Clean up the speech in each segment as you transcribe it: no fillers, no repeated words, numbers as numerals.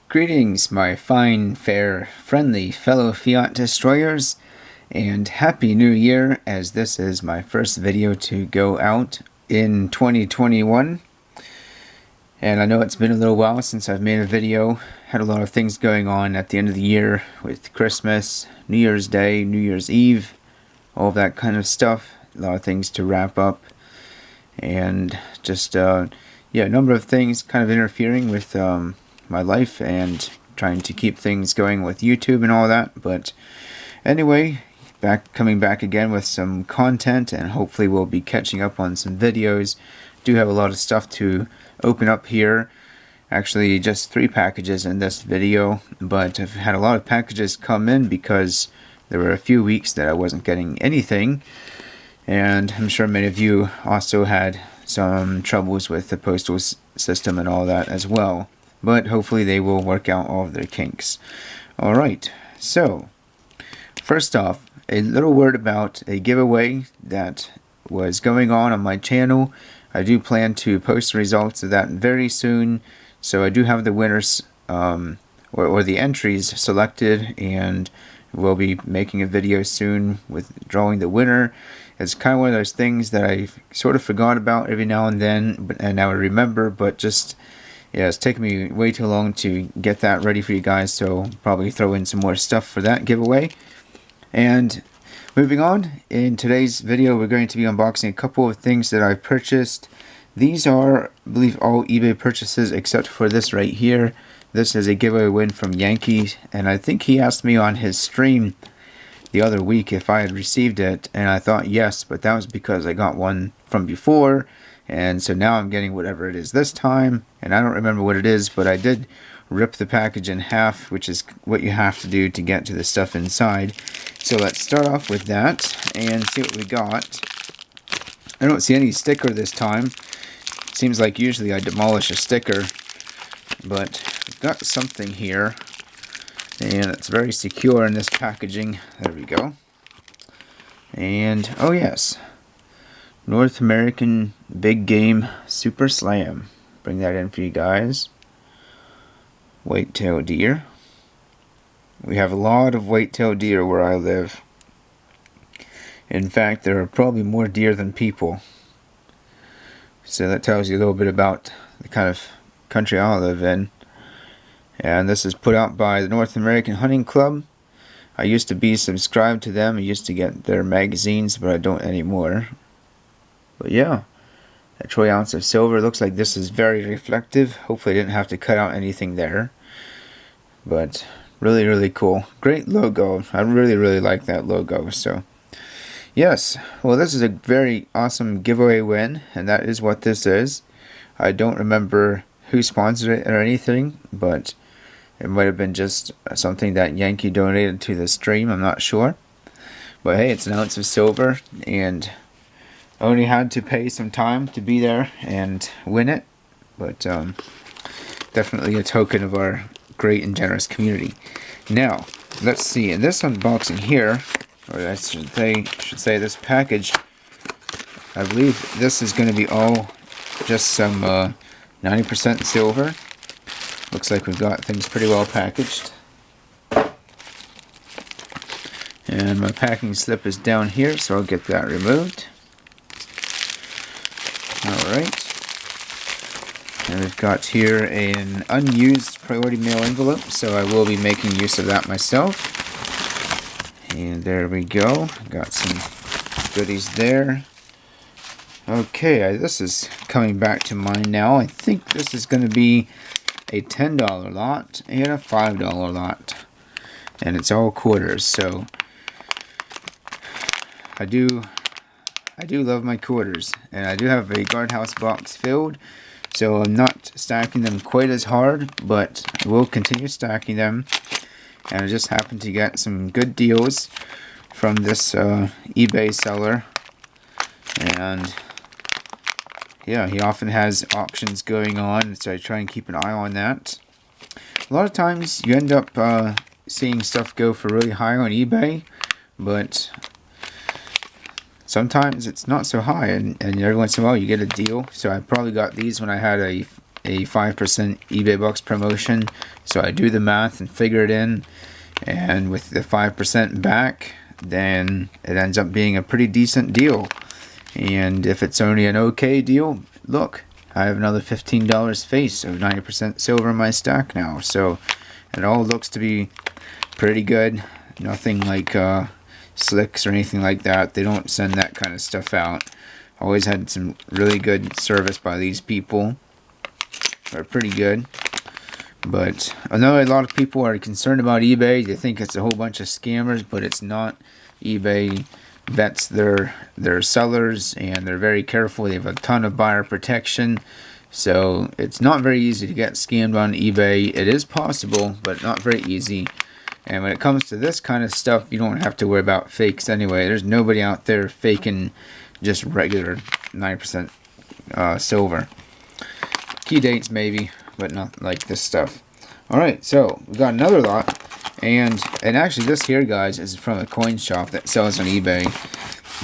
Greetings, my fine, fair, friendly fellow Fiat destroyers, and Happy New Year, as this is my first video to go out in 2021. And I know it's been a little while since I've made a video. Had a lot of things going on at the end of the year with Christmas, New Year's Day, New Year's Eve, all of that kind of stuff. A lot of things to wrap up, and just a number of things kind of interfering with my life and trying to keep things going with YouTube and all that. But anyway, coming back again with some content, and hopefully we'll be catching up on some videos. Do have a lot of stuff to open up here. Actually, just 3 packages in this video, but I've had a lot of packages come in because there were a few weeks that I wasn't getting anything, and I'm sure many of you also had some troubles with the postal system and all that as well. But hopefully they will work out all of their kinks. Alright, so first off, a little word about a giveaway that was going on my channel. I do plan to post the results of that very soon, so I do have the winners or the entries selected, and we'll be making a video soon with drawing the winner. It's kind of one of those things that I sort of forgot about every now and then, and now I remember, but just yeah, it's taken me way too long to get that ready for you guys, so I'll probably throw in some more stuff for that giveaway. And moving on, in today's video we're going to be unboxing a couple of things that I purchased. These are, I believe, all eBay purchases except for this right here. This is a giveaway win from Yankee, and I think he asked me on his stream the other week if I had received it, and I thought yes, but that was because I got one from before. And so now I'm getting whatever it is this time, and I don't remember what it is, but I did rip the package in half, which is what you have to do to get to the stuff inside. So let's start off with that and see what we got. I don't see any sticker this time. Seems like usually I demolish a sticker, but we've got something here, and it's very secure in this packaging. There we go. And oh yes, North American Big Game Super Slam. Bring that in for you guys. White-tailed deer. We have a lot of white-tailed deer where I live. In fact, there are probably more deer than people. So that tells you a little bit about the kind of country I live in. And this is put out by the North American Hunting Club. I used to be subscribed to them. I used to get their magazines, but I don't anymore. But yeah, a troy ounce of silver. Looks like this is very reflective. Hopefully I didn't have to cut out anything there. But really, really cool. Great logo. I really like that logo. So yes, well, this is a very awesome giveaway win, and that is what this is. I don't remember who sponsored it or anything, but it might have been just something that Yankee donated to the stream. I'm not sure. But hey, it's an ounce of silver, and I only had to pay some time to be there and win it, but definitely a token of our great and generous community. Now, let's see, in this unboxing here, or I should say this package, I believe this is going to be all just some 90% silver. Looks like we've got things pretty well packaged. And my packing slip is down here, so I'll get that removed. Alright, and we've got here an unused priority mail envelope, so I will be making use of that myself. And there we go, got some goodies there. Okay, this is coming back to mind now. I think this is going to be a $10 lot and a $5 lot, and it's all quarters, so I do love my quarters, and I do have a guardhouse box filled, so I'm not stacking them quite as hard, but I will continue stacking them. And I just happened to get some good deals from this eBay seller, and yeah, he often has auctions going on, so I try and keep an eye on that. A lot of times you end up seeing stuff go for really high on eBay, but sometimes it's not so high, and every once in a while you get a deal. So I probably got these when I had a a 5% eBay Bucks promotion. So I do the math and figure it in, and with the 5% back, then it ends up being a pretty decent deal. And if it's only an okay deal, look, I have another $15 face, so 90% silver in my stack now. So it all looks to be pretty good. Nothing like slicks or anything like that. They don't send that kind of stuff out. Always had some really good service by these people. They're pretty good. But I know a lot of people are concerned about eBay. They think it's a whole bunch of scammers, but it's not. eBay vets their sellers, and they're very careful. They have a ton of buyer protection. So it's not very easy to get scammed on eBay. It is possible, but not very easy. And when it comes to this kind of stuff, you don't have to worry about fakes anyway. There's nobody out there faking just regular 9% silver. Key dates maybe, but not like this stuff. Alright, so we got another lot. And actually this here, guys, is from a coin shop that sells on eBay.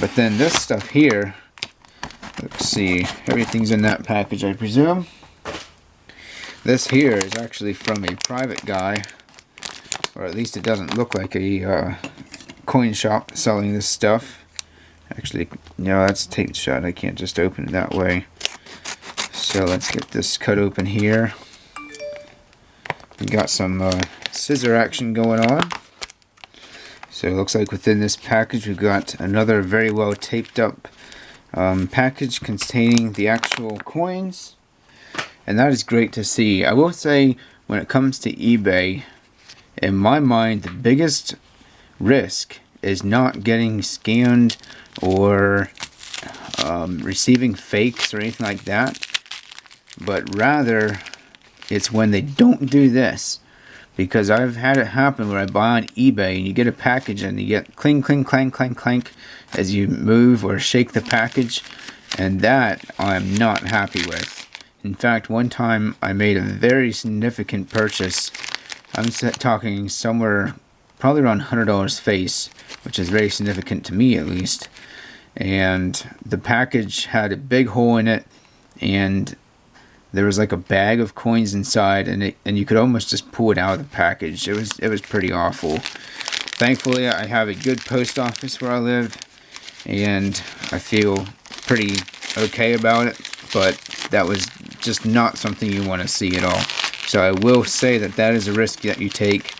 But then this stuff here, let's see, everything's in that package, I presume. This here is actually from a private guy, or at least it doesn't look like a coin shop selling this stuff. Actually, no, that's taped shut. I can't just open it that way. So let's get this cut open here. We got some scissor action going on. So it looks like within this package we've got another very well taped up package containing the actual coins. And that is great to see. I will say, when it comes to eBay, in my mind, the biggest risk is not getting scammed or receiving fakes or anything like that, but rather it's when they don't do this. Because I've had it happen where I buy on eBay and you get a package and you get cling, cling, clang, clang, clank as you move or shake the package, and that I'm not happy with. In fact, one time I made a very significant purchase. I'm talking somewhere probably around $100 face, which is very significant to me at least. And the package had a big hole in it, and there was like a bag of coins inside, and you could almost just pull it out of the package. It was pretty awful. Thankfully, I have a good post office where I live, and I feel pretty okay about it. But that was just not something you want to see at all. So I will say that is a risk that you take.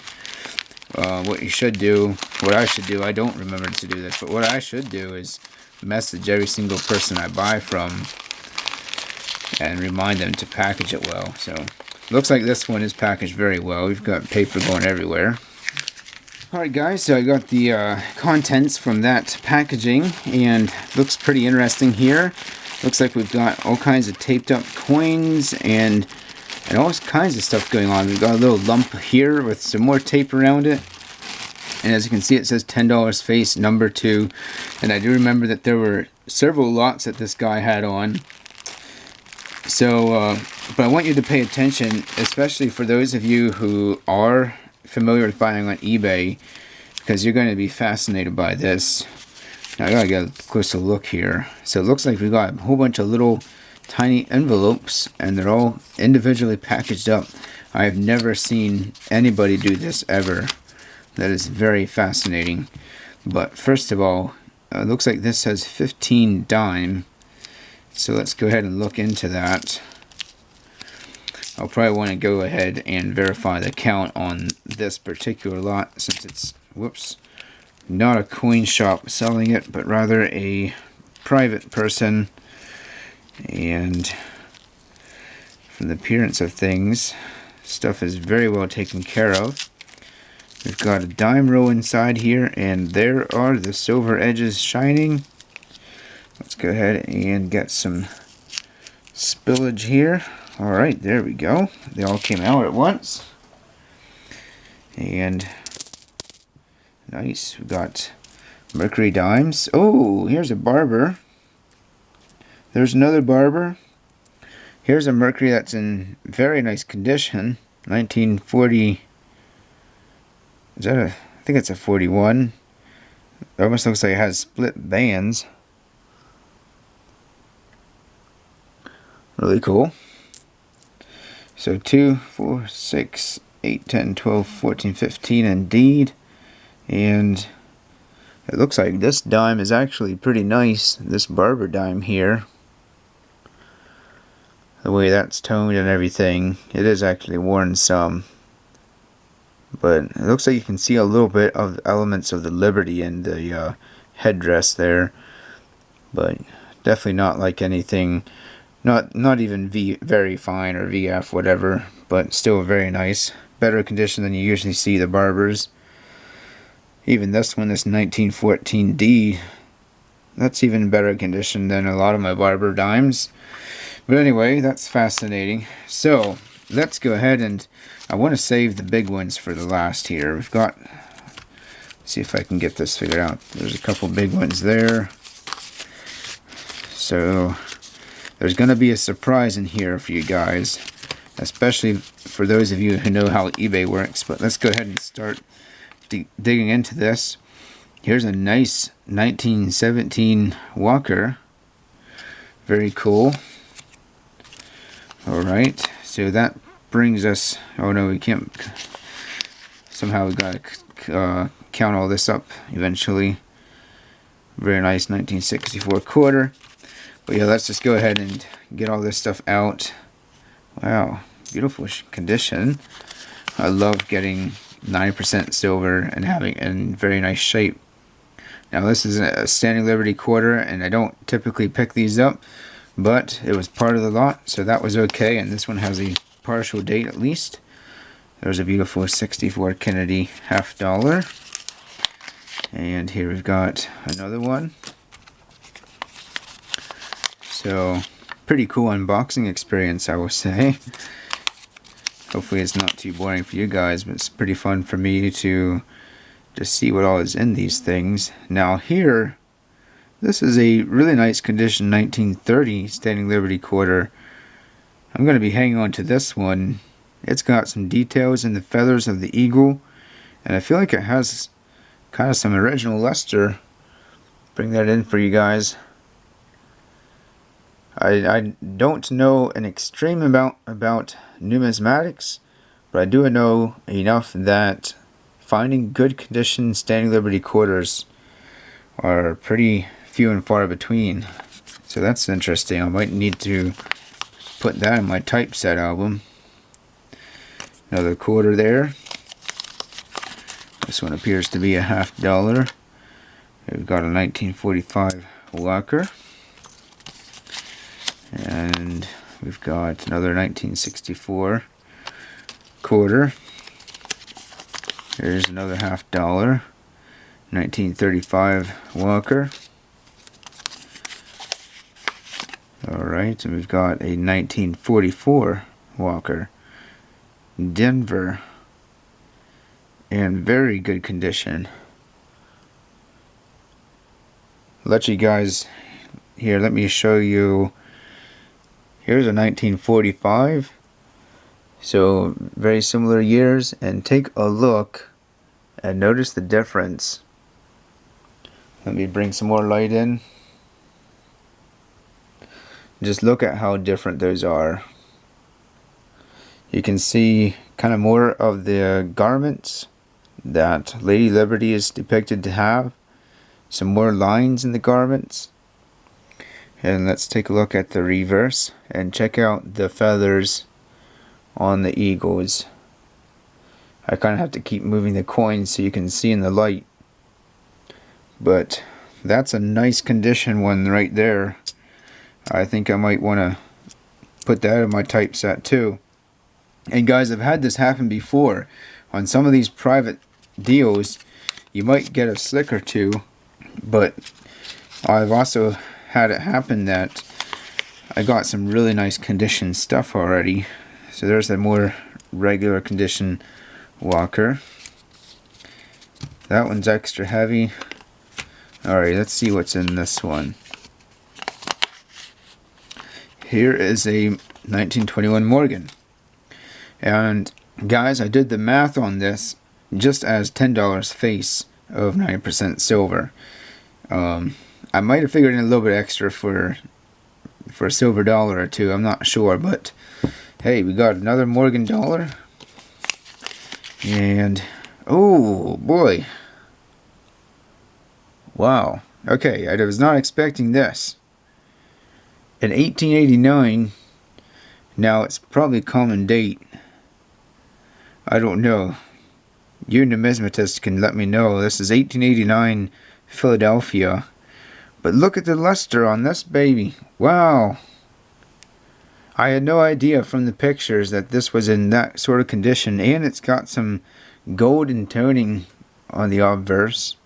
What you should do, what I should do, I don't remember to do this, but what I should do is message every single person I buy from and remind them to package it well. So looks like this one is packaged very well. We've got paper going everywhere. Alright guys, so I got the contents from that packaging, and looks pretty interesting here. Looks like we've got all kinds of taped up coins and all kinds of stuff going on. We've got a little lump here with some more tape around it. And as you can see, it says $10 face number 2. And I do remember that there were several lots that this guy had on. So, but I want you to pay attention, especially for those of you who are familiar with buying on eBay, because you're going to be fascinated by this. Now I gotta get a closer look here. So it looks like we've got a whole bunch of little tiny envelopes, and they're all individually packaged up. I have never seen anybody do this ever. That is very fascinating. But first of all, it looks like this says 15 dime. So let's go ahead and look into that. I'll probably want to go ahead and verify the count on this particular lot, since it's, whoops, not a coin shop selling it, but rather a private person. And from the appearance of things, stuff is very well taken care of. We've got a dime roll inside here, and there are the silver edges shining. Let's go ahead and get some spillage here. Alright, there we go. They all came out at once. And nice, we've got mercury dimes. Oh, here's a barber. There's another barber. Here's a mercury that's in very nice condition. 1940. Is that a? I think it's a 41. It almost looks like it has split bands. Really cool. So 2, 4, 6, 8, 10, 12, 14, 15 indeed. And it looks like this dime is actually pretty nice, this barber dime here. The way that's toned and everything, it is actually worn some. But it looks like you can see a little bit of elements of the Liberty in the headdress there. But definitely not like anything, not even very fine or VF whatever, but still very nice. Better condition than you usually see the barbers. Even this one, this 1914D, that's even better condition than a lot of my barber dimes. But anyway, that's fascinating. So let's go ahead, and I want to save the big ones for the last here. We've got, let's see if I can get this figured out. There's a couple big ones there. So there's going to be a surprise in here for you guys, especially for those of you who know how eBay works. But let's go ahead and start digging into this. Here's a nice 1917 Walker. Very cool. Alright, so that brings us, oh no, we can't, somehow we got to count all this up eventually. Very nice 1964 quarter. But yeah, let's just go ahead and get all this stuff out. Wow, beautiful condition. I love getting 9% silver and having it in very nice shape. Now this is a Standing Liberty quarter, and I don't typically pick these up, but it was part of the lot, so that was okay. And this one has a partial date at least. There's a beautiful 64 Kennedy $50. And here we've got another one. So, pretty cool unboxing experience, I will say. Hopefully it's not too boring for you guys, but it's pretty fun for me to just see what all is in these things. Now here, this is a really nice condition 1930 Standing Liberty quarter. I'm going to be hanging on to this one. It's got some details in the feathers of the eagle, and I feel like it has kind of some original luster. Bring that in for you guys. I don't know an extreme amount about numismatics, but I do know enough that finding good condition Standing Liberty quarters are pretty few and far between. So that's interesting. I might need to put that in my typeset album. Another quarter there. This one appears to be a $50. We've got a 1945 Walker. And we've got another 1964 quarter. Here's another $50. 1935 Walker. Alright, and we've got a 1944 Walker. Denver. In very good condition. Let you guys, here, let me show you. Here's a 1945, so very similar years, and take a look and notice the difference. Let me bring some more light in. Just look at how different those are. You can see kind of more of the garments that Lady Liberty is depicted to have. Some more lines in the garments. And let's take a look at the reverse and check out the feathers on the eagles. I kind of have to keep moving the coin so you can see in the light. But that's a nice condition one right there. I think I might want to put that in my typeset too. And guys, I've had this happen before. On some of these private deals, you might get a slick or two, but I've also had it happen that I got some really nice condition stuff already. So there's a more regular condition Walker. That one's extra heavy. Alright, let's see what's in this one. Here is a 1921 Morgan. And guys, I did the math on this just as $10 face of 9% silver. I might have figured in a little bit extra for a silver dollar or two, I'm not sure, but Hey, we got another Morgan dollar. And, oh boy. Wow. Okay, I was not expecting this. In 1889, now it's probably common date. I don't know. You numismatists can let me know. This is 1889 Philadelphia. But look at the luster on this baby. Wow. I had no idea from the pictures that this was in that sort of condition. And it's got some golden toning on the obverse.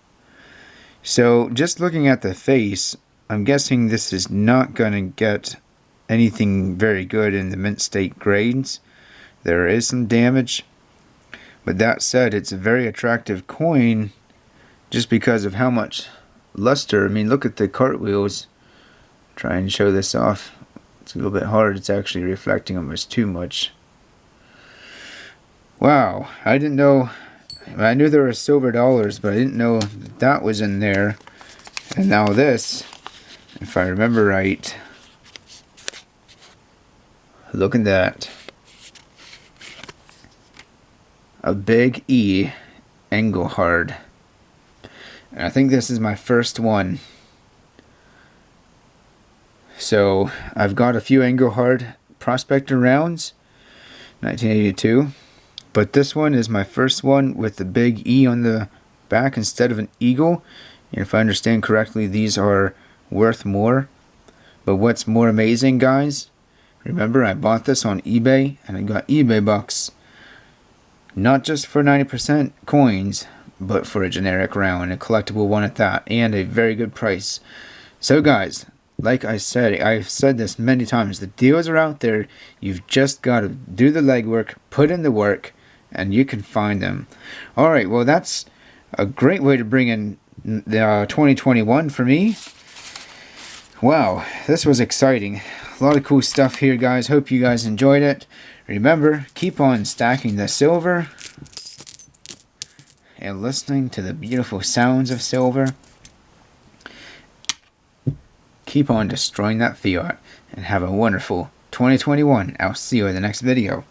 So just looking at the face, I'm guessing this is not going to get anything very good in the mint state grades. There is some damage. But that said, it's a very attractive coin just because of how much luster. I mean, look at the cartwheels. Try and show this off. It's a little bit hard. It's actually reflecting almost too much. Wow, I didn't know. I knew there were silver dollars, but I didn't know that was in there. And now this, if I remember right, look at that. A big E Engelhard. And I think this is my first one. So I've got a few Engelhard Prospector rounds, 1982. But this one is my first one with the big E on the back instead of an eagle. And if I understand correctly, these are worth more. But what's more amazing, guys, remember I bought this on eBay and I got eBay bucks. Not just for 90% coins, but for a generic round, a collectible one at that, and a very good price. So guys, like I said, I've said this many times, the deals are out there. You've just got to do the legwork, put in the work, and you can find them. Alright, well that's a great way to bring in the 2021 for me. Wow, this was exciting. A lot of cool stuff here, guys. Hope you guys enjoyed it. Remember, keep on stacking the silver and listening to the beautiful sounds of silver. Keep on destroying that fiat and have a wonderful 2021. I'll see you in the next video.